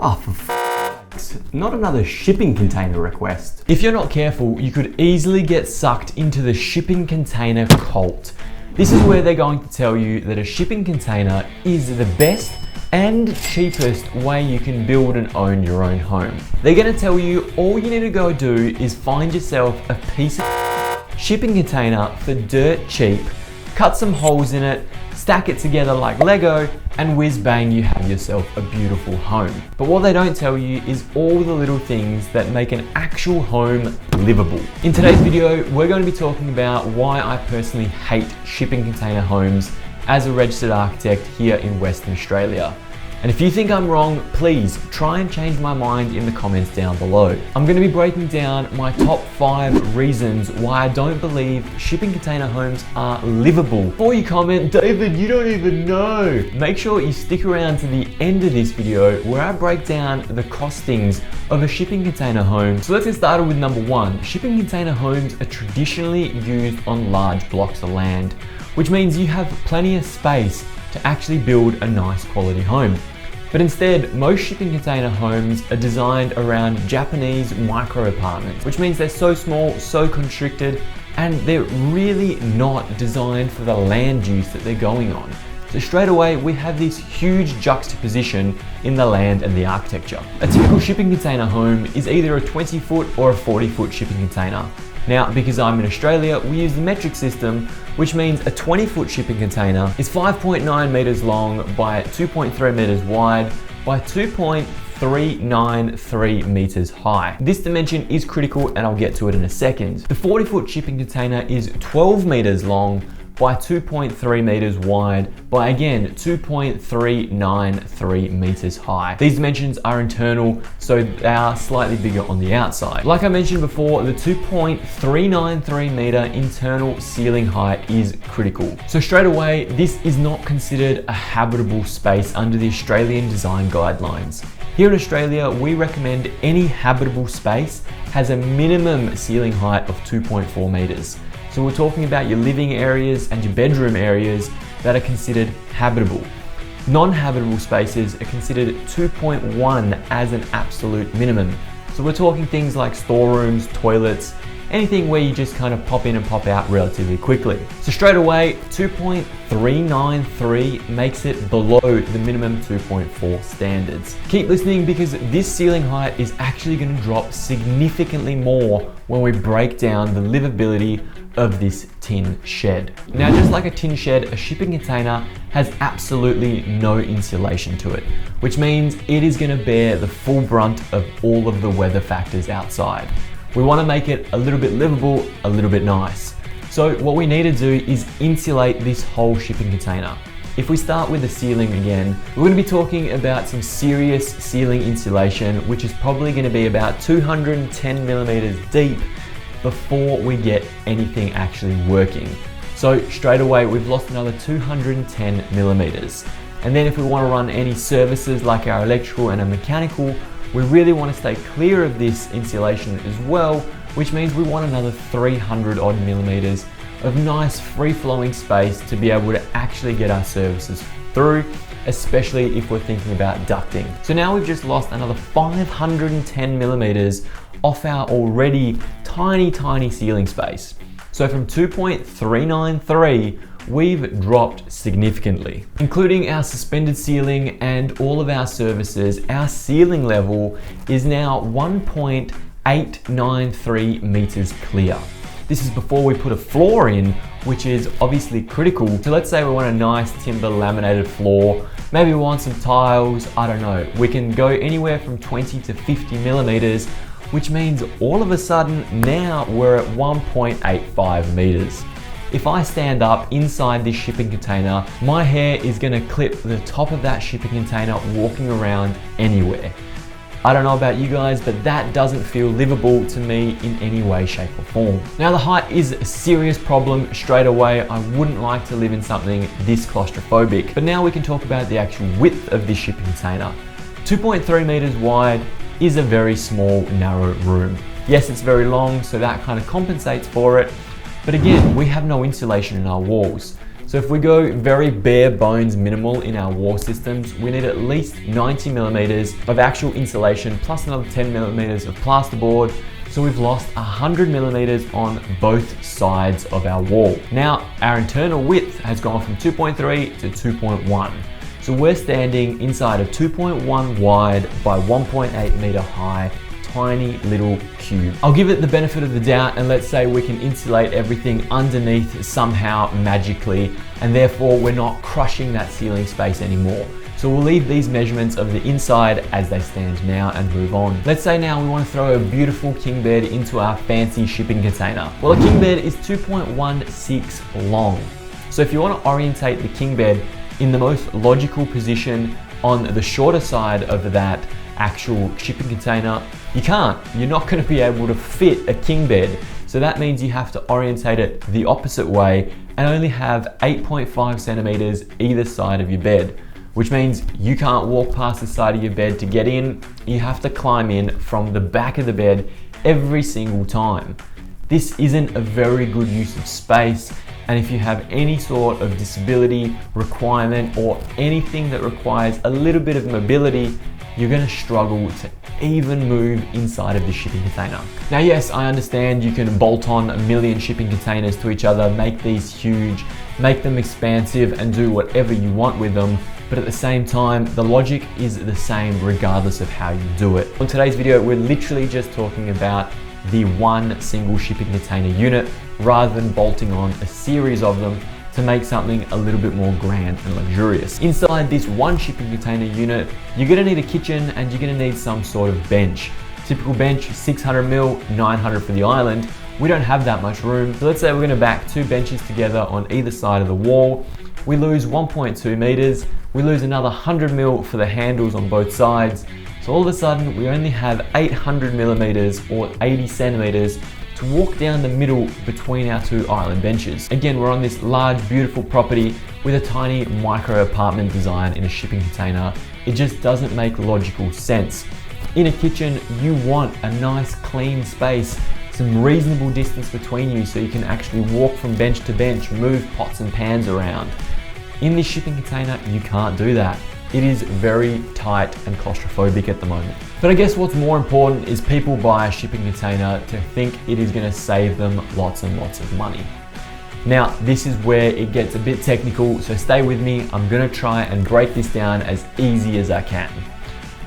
Oh, not another shipping container request. If you're not careful, you could easily get sucked into the shipping container cult. This is where they're going to tell you that a shipping container is the best and cheapest way you can build and own your own home. They're going to tell you all you need to go do is find yourself a piece of shipping container for dirt cheap, cut some holes in it, stack it together like Lego, and whiz bang, you have yourself a beautiful home. But what they don't tell you is all the little things that make an actual home livable. In today's video, we're going to be talking about why I personally hate shipping container homes as a registered architect here in Western Australia. And if you think I'm wrong, please try and change my mind in the comments down below. I'm going to be breaking down my top 5 reasons why I don't believe shipping container homes are livable. Before you comment, David, you don't even know. Make sure you stick around to the end of this video where I break down the costings of a shipping container home. So let's get started with number 1. Shipping container homes are traditionally used on large blocks of land, which means you have plenty of space to actually build a nice quality home. But instead, most shipping container homes are designed around Japanese micro apartments, which means they're so small, so constricted, and they're really not designed for the land use that they're going on. So straight away, we have this huge juxtaposition in the land and the architecture. A typical shipping container home is either a 20-foot or a 40-foot shipping container. Now, because I'm in Australia, we use the metric system, which means a 20-foot shipping container is 5.9 meters long by 2.3 meters wide by 2.393 meters high. This dimension is critical, and I'll get to it in a second. The 40-foot shipping container is 12 meters long by 2.3 meters wide by, again, 2.393 meters high. These dimensions are internal, so they are slightly bigger on the outside. Like I mentioned before, the 2.393 meter internal ceiling height is critical. So straight away, this is not considered a habitable space under the Australian design guidelines. Here in Australia, we recommend any habitable space has a minimum ceiling height of 2.4 meters. So we're talking about your living areas and your bedroom areas that are considered habitable. Non-habitable spaces are considered 2.1 as an absolute minimum. So we're talking things like storerooms, toilets, anything where you just kind of pop in and pop out relatively quickly. So straight away, 2.393 makes it below the minimum 2.4 standards. Keep listening, because this ceiling height is actually going to drop significantly more when we break down the livability of this tin shed. Now, just like a tin shed, a shipping container has absolutely no insulation to it, which means it is going to bear the full brunt of all of the weather factors outside. We want to make it a little bit livable, a little bit nice. So what we need to do is insulate this whole shipping container. If we start with the ceiling again, we're going to be talking about some serious ceiling insulation, which is probably going to be about 210 millimeters deep before we get anything actually working. So straight away, we've lost another 210 millimeters. And then if we want to run any services like our electrical and our mechanical, we really want to stay clear of this insulation as well, which means we want another 300 odd millimeters of nice free-flowing space to be able to actually get our services through, especially if we're thinking about ducting. So now we've just lost another 510 millimeters off our already tiny ceiling space. So from 2.393, we've dropped significantly. Including our suspended ceiling and all of our services, our ceiling level is now 1.893 meters clear. This is before we put a floor in, which is obviously critical. So let's say we want a nice timber laminated floor, maybe we want some tiles, I don't know. We can go anywhere from 20 to 50 millimeters, which means all of a sudden now we're at 1.85 meters. If I stand up inside this shipping container, my hair is gonna clip the top of that shipping container walking around anywhere. I don't know about you guys, but that doesn't feel livable to me in any way, shape or form. Now, the height is a serious problem straight away. I wouldn't like to live in something this claustrophobic. But now we can talk about the actual width of this shipping container. 2.3 meters wide is a very small, narrow room. Yes, it's very long, so that kind of compensates for it. But again, we have no insulation in our walls. So if we go very bare bones minimal in our wall systems, we need at least 90 millimeters of actual insulation plus another 10 millimeters of plasterboard. So we've lost 100 millimeters on both sides of our wall. Now, our internal width has gone from 2.3 to 2.1. So we're standing inside a 2.1 wide by 1.8 meter high, tiny little cube. I'll give it the benefit of the doubt and let's say we can insulate everything underneath somehow magically, and therefore we're not crushing that ceiling space anymore. So we'll leave these measurements of the inside as they stand now and move on. Let's say now we want to throw a beautiful king bed into our fancy shipping container. Well, a king bed is 2.16 long. So if you want to orientate the king bed in the most logical position on the shorter side of that actual shipping container, you can't. You're not going to be able to fit a king bed. So that means you have to orientate it the opposite way and only have 8.5 centimeters either side of your bed, which means you can't walk past the side of your bed to get in. You have to climb in from the back of the bed every single time. This isn't a very good use of space, and if you have any sort of disability requirement or anything that requires a little bit of mobility, you're going to struggle to even move inside of the shipping container. Now, yes, I understand you can bolt on a million shipping containers to each other, make these huge, make them expansive, and do whatever you want with them. But at the same time, the logic is the same regardless of how you do it. On today's video, we're literally just talking about the one single shipping container unit rather than bolting on a series of them to make something a little bit more grand and luxurious. Inside this one shipping container unit, you're gonna need a kitchen and you're gonna need some sort of bench. Typical bench, 600 mil, 900 for the island. We don't have that much room. So let's say we're gonna back two benches together on either side of the wall. We lose 1.2 meters. We lose another 100 mil for the handles on both sides. So all of a sudden, we only have 800 millimeters or 80 centimeters to walk down the middle between our two island benches. Again, we're on this large, beautiful property with a tiny micro apartment design in a shipping container. It just doesn't make logical sense. In a kitchen, you want a nice, clean space, some reasonable distance between you so you can actually walk from bench to bench, move pots and pans around. In this shipping container, you can't do that. It is very tight and claustrophobic at the moment. But I guess what's more important is people buy a shipping container to think it is gonna save them lots and lots of money. Now, this is where it gets a bit technical, so stay with me. I'm gonna try and break this down as easy as I can.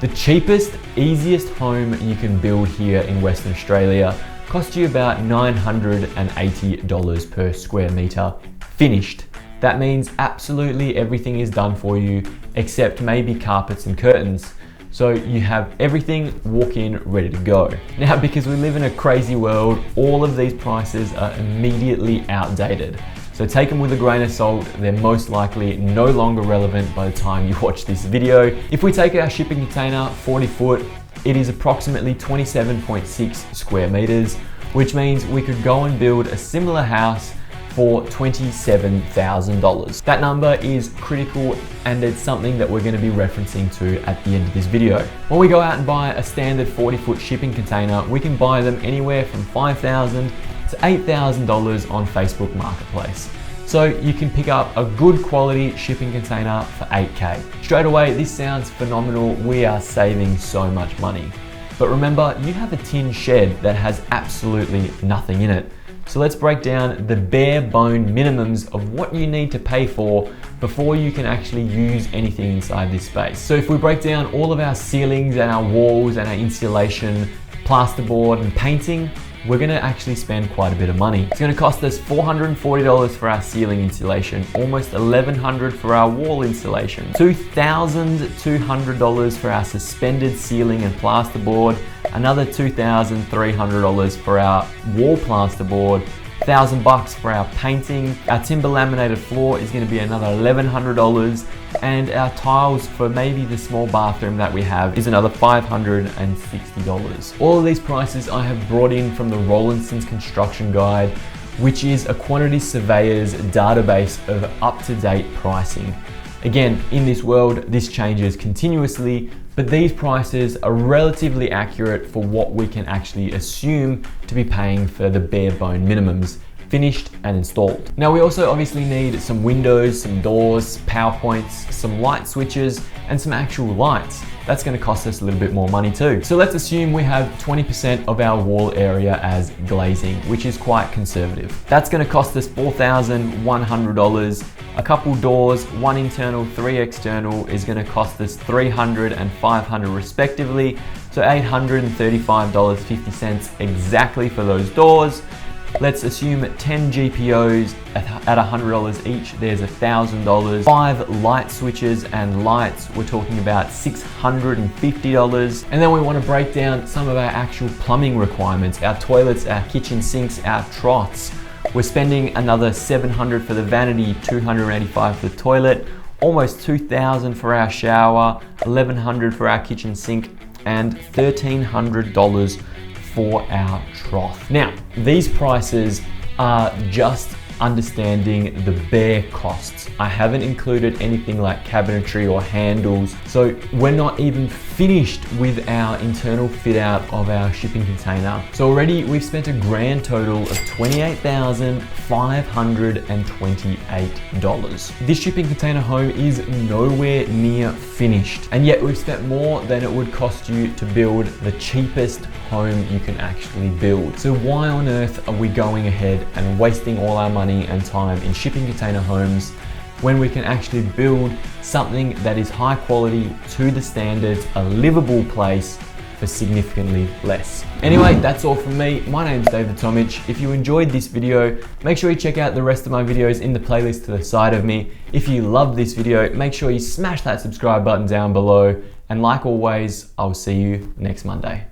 The cheapest, easiest home you can build here in Western Australia costs you about $980 per square meter finished. That means absolutely everything is done for you except maybe carpets and curtains. So you have everything walk in ready to go. Now, because we live in a crazy world, all of these prices are immediately outdated. So take them with a grain of salt. They're most likely no longer relevant by the time you watch this video. If we take our shipping container 40 foot, it is approximately 27.6 square meters, which means we could go and build a similar house for $27,000. That number is critical and it's something that we're going to be referencing to at the end of this video. When we go out and buy a standard 40-foot shipping container, we can buy them anywhere from $5,000 to $8,000 on Facebook Marketplace. So you can pick up a good quality shipping container for $8K. Straight away, this sounds phenomenal. We are saving so much money. But remember, you have a tin shed that has absolutely nothing in it. So let's break down the bare bone minimums of what you need to pay for before you can actually use anything inside this space. So if we break down all of our ceilings and our walls and our insulation, plasterboard and painting, we're gonna actually spend quite a bit of money. It's gonna cost us $440 for our ceiling insulation, almost $1,100 for our wall insulation, $2,200 for our suspended ceiling and plasterboard, another $2,300 for our wall plasterboard, $1,000 for our painting. Our timber laminated floor is going to be another $1,100, and our tiles for maybe the small bathroom that we have is another $560. All of these prices I have brought in from the Rollinson's Construction Guide, which is a quantity surveyor's database of up-to-date pricing. Again, in this world, this changes continuously, but these prices are relatively accurate for what we can actually assume to be paying for the bare bone minimums finished and installed. Now we also obviously need some windows, some doors, power points, some light switches, and some actual lights. That's going to cost us a little bit more money too. So let's assume we have 20% of our wall area as glazing, which is quite conservative. That's going to cost us $4,100. A couple doors, 1 internal, 3 external, is going to cost us $300 and $500 respectively. So $835.50 exactly for those doors. Let's assume 10 GPOs at $100 each, there's $1,000. 5 light switches and lights, we're talking about $650. And then we want to break down some of our actual plumbing requirements, our toilets, our kitchen sinks, our troughs. We're spending another $700 for the vanity, $285 for the toilet, almost $2,000 for our shower, $1,100 for our kitchen sink, and $1,300 for our trough. Now, these prices are just understanding the bare costs. I haven't included anything like cabinetry or handles, so we're not even finished with our internal fit out of our shipping container. So already we've spent a grand total of $28,528. This shipping container home is nowhere near finished, and yet we've spent more than it would cost you to build the cheapest home you can actually build. So why on earth are we going ahead and wasting all our money and time in shipping container homes when we can actually build something that is high quality, to the standards, a livable place for significantly less? Anyway, that's all from me. My name's David Tomic. If you enjoyed this video, make sure you check out the rest of my videos in the playlist to the side of me. If you loved this video, make sure you smash that subscribe button down below. And like always, I'll see you next Monday.